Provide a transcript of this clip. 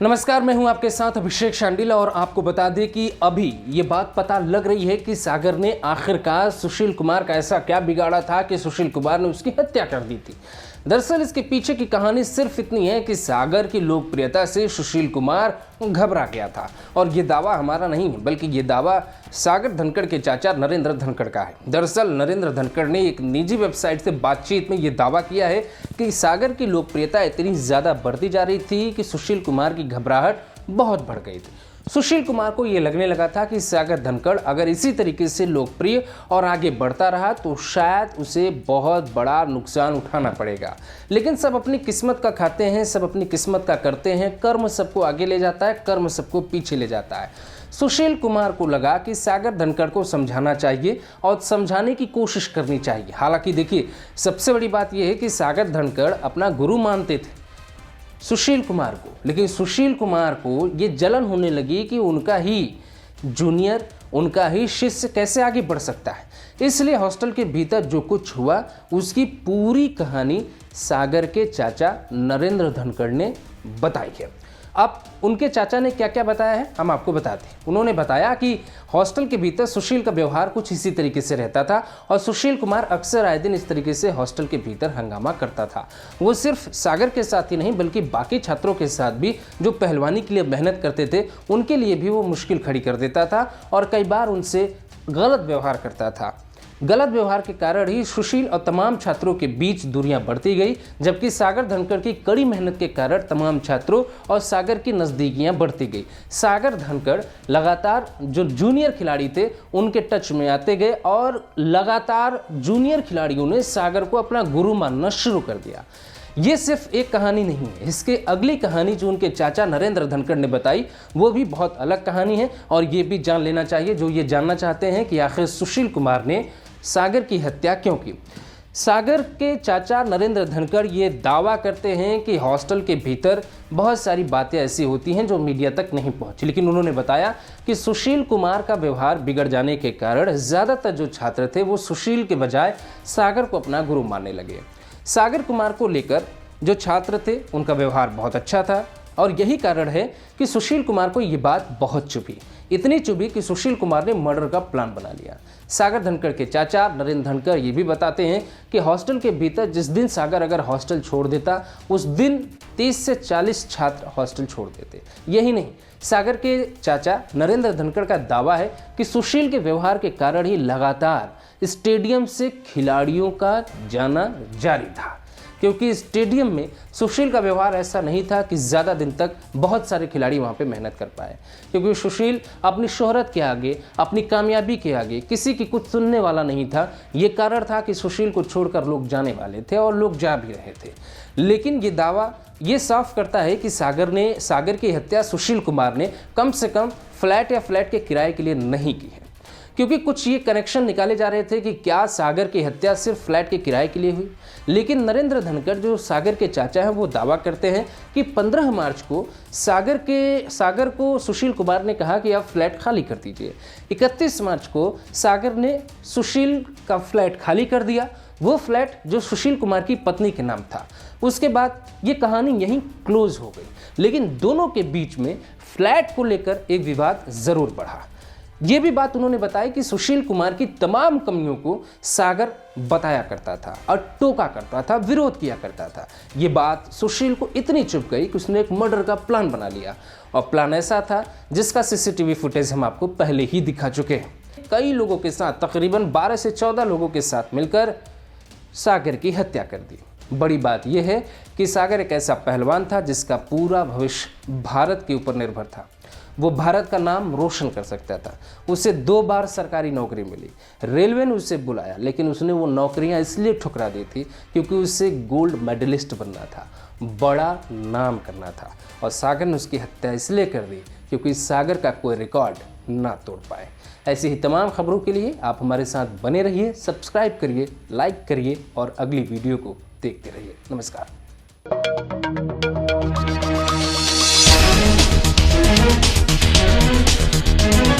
नमस्कार, मैं हूं आपके साथ अभिषेक शांडिला और आपको बता दें कि अभी ये बात पता लग रही है कि सागर ने आखिरकार सुशील कुमार का ऐसा क्या बिगाड़ा था कि सुशील कुमार ने उसकी हत्या कर दी थी। दरअसल इसके पीछे की कहानी सिर्फ इतनी है कि सागर की लोकप्रियता से सुशील कुमार घबरा गया था। और ये दावा हमारा नहीं है, बल्कि ये दावा सागर धनखड़ के चाचा नरेंद्र धनखड़ का है। दरअसल नरेंद्र धनखड़ ने एक निजी वेबसाइट से बातचीत में ये दावा किया है कि सागर की लोकप्रियता इतनी ज़्यादा बढ़ती जा रही थी कि सुशील कुमार की घबराहट बहुत बढ़ गई थी। सुशील कुमार को ये लगने लगा था कि सागर धनखड़ अगर इसी तरीके से लोकप्रिय और आगे बढ़ता रहा तो शायद उसे बहुत बड़ा नुकसान उठाना पड़ेगा। लेकिन सब अपनी किस्मत का खाते हैं, सब अपनी किस्मत का करते हैं। कर्म सबको आगे ले जाता है, कर्म सबको पीछे ले जाता है। सुशील कुमार को लगा कि सागर धनखड़ को समझाना चाहिए और समझाने की कोशिश करनी चाहिए। हालांकि देखिए, सबसे बड़ी बात यह है कि सागर धनखड़ अपना गुरु मानते थे सुशील कुमार को, लेकिन सुशील कुमार को ये जलन होने लगी कि उनका ही जूनियर, उनका ही शिष्य कैसे आगे बढ़ सकता है। इसलिए हॉस्टल के भीतर जो कुछ हुआ उसकी पूरी कहानी सागर के चाचा नरेंद्र धनखड़ ने बताई है। अब उनके चाचा ने क्या क्या बताया है हम आपको बताते हैं। उन्होंने बताया कि हॉस्टल के भीतर सुशील का व्यवहार कुछ इसी तरीके से रहता था और सुशील कुमार अक्सर आए दिन इस तरीके से हॉस्टल के भीतर हंगामा करता था। वो सिर्फ सागर के साथ ही नहीं बल्कि बाकी छात्रों के साथ भी जो पहलवानी के लिए मेहनत करते थे उनके लिए भी वो मुश्किल खड़ी कर देता था और कई बार उनसे गलत व्यवहार करता था। गलत व्यवहार के कारण ही सुशील और तमाम छात्रों के बीच दूरियां बढ़ती गई, जबकि सागर धनखड़ की कड़ी मेहनत के कारण तमाम छात्रों और सागर की नज़दीकियां बढ़ती गई। सागर धनखड़ लगातार जो जूनियर खिलाड़ी थे उनके टच में आते गए और लगातार जूनियर खिलाड़ियों ने सागर को अपना गुरु मानना शुरू कर दिया। ये सिर्फ एक कहानी नहीं है, इसके अगली कहानी जो उनके चाचा नरेंद्र धनखड़ ने बताई वो भी बहुत अलग कहानी है। और ये भी जान लेना चाहिए जो ये जानना चाहते हैं कि आखिर सुशील कुमार ने सागर की हत्या क्यों की। सागर के चाचा नरेंद्र धनखड़ ये दावा करते हैं कि हॉस्टल के भीतर बहुत सारी बातें ऐसी होती हैं जो मीडिया तक नहीं पहुंची, लेकिन उन्होंने बताया कि सुशील कुमार का व्यवहार बिगड़ जाने के कारण ज़्यादातर जो छात्र थे वो सुशील के बजाय सागर को अपना गुरु मानने लगे। सागर कुमार को लेकर जो छात्र थे उनका व्यवहार बहुत अच्छा था और यही कारण है कि सुशील कुमार को ये बात बहुत चुभी, इतनी चुभी कि सुशील कुमार ने मर्डर का प्लान बना लिया। सागर धनखड़ के चाचा नरेंद्र धनखड़ ये भी बताते हैं कि हॉस्टल के भीतर जिस दिन सागर अगर हॉस्टल छोड़ देता उस दिन 30 से 40 छात्र हॉस्टल छोड़ देते। यही नहीं, सागर के चाचा नरेंद्र धनखड़ का दावा है कि सुशील के व्यवहार के कारण ही लगातार स्टेडियम से खिलाड़ियों का जाना जारी था, क्योंकि स्टेडियम में सुशील का व्यवहार ऐसा नहीं था कि ज़्यादा दिन तक बहुत सारे खिलाड़ी वहाँ पे मेहनत कर पाए। क्योंकि सुशील अपनी शोहरत के आगे, अपनी कामयाबी के आगे किसी की कुछ सुनने वाला नहीं था। ये कारण था कि सुशील को छोड़कर लोग जाने वाले थे और लोग जा भी रहे थे। लेकिन ये दावा ये साफ करता है कि सागर की हत्या सुशील कुमार ने कम से कम फ्लैट या फ्लैट के किराए के लिए नहीं की है। क्योंकि कुछ ये कनेक्शन निकाले जा रहे थे कि क्या सागर की हत्या सिर्फ फ्लैट के किराए के लिए हुई। लेकिन नरेंद्र धनखड़ जो सागर के चाचा हैं वो दावा करते हैं कि 15 मार्च को सागर को सुशील कुमार ने कहा कि आप फ्लैट खाली कर दीजिए। 31 मार्च को सागर ने सुशील का फ्लैट खाली कर दिया, वो फ्लैट जो सुशील कुमार की पत्नी के नाम था। उसके बाद ये कहानी यहीं क्लोज हो गई। लेकिन दोनों के बीच में फ्लैट को लेकर एक विवाद ज़रूर बढ़ा। ये भी बात उन्होंने बताई कि सुशील कुमार की तमाम कमियों को सागर बताया करता था और टोका करता था, विरोध किया करता था। ये बात सुशील को इतनी चुभ गई कि उसने एक मर्डर का प्लान बना लिया और प्लान ऐसा था जिसका सीसीटीवी फुटेज हम आपको पहले ही दिखा चुके हैं। कई लोगों के साथ, तकरीबन 12 से 14 लोगों के साथ मिलकर सागर की हत्या कर दी। बड़ी बात यह है कि सागर एक ऐसा पहलवान था जिसका पूरा भविष्य भारत के ऊपर निर्भर था। वो भारत का नाम रोशन कर सकता था। उसे 2 बार सरकारी नौकरी मिली, रेलवे ने उसे बुलाया, लेकिन उसने वो नौकरियां इसलिए ठुकरा दी थी क्योंकि उसे गोल्ड मेडलिस्ट बनना था, बड़ा नाम करना था। और सागर ने उसकी हत्या इसलिए कर दी क्योंकि सागर का कोई रिकॉर्ड ना तोड़ पाए। ऐसी ही तमाम खबरों के लिए आप हमारे साथ बने रहिए, सब्सक्राइब करिए, लाइक करिए और अगली वीडियो को देखते रहिए। नमस्कार। Thank you.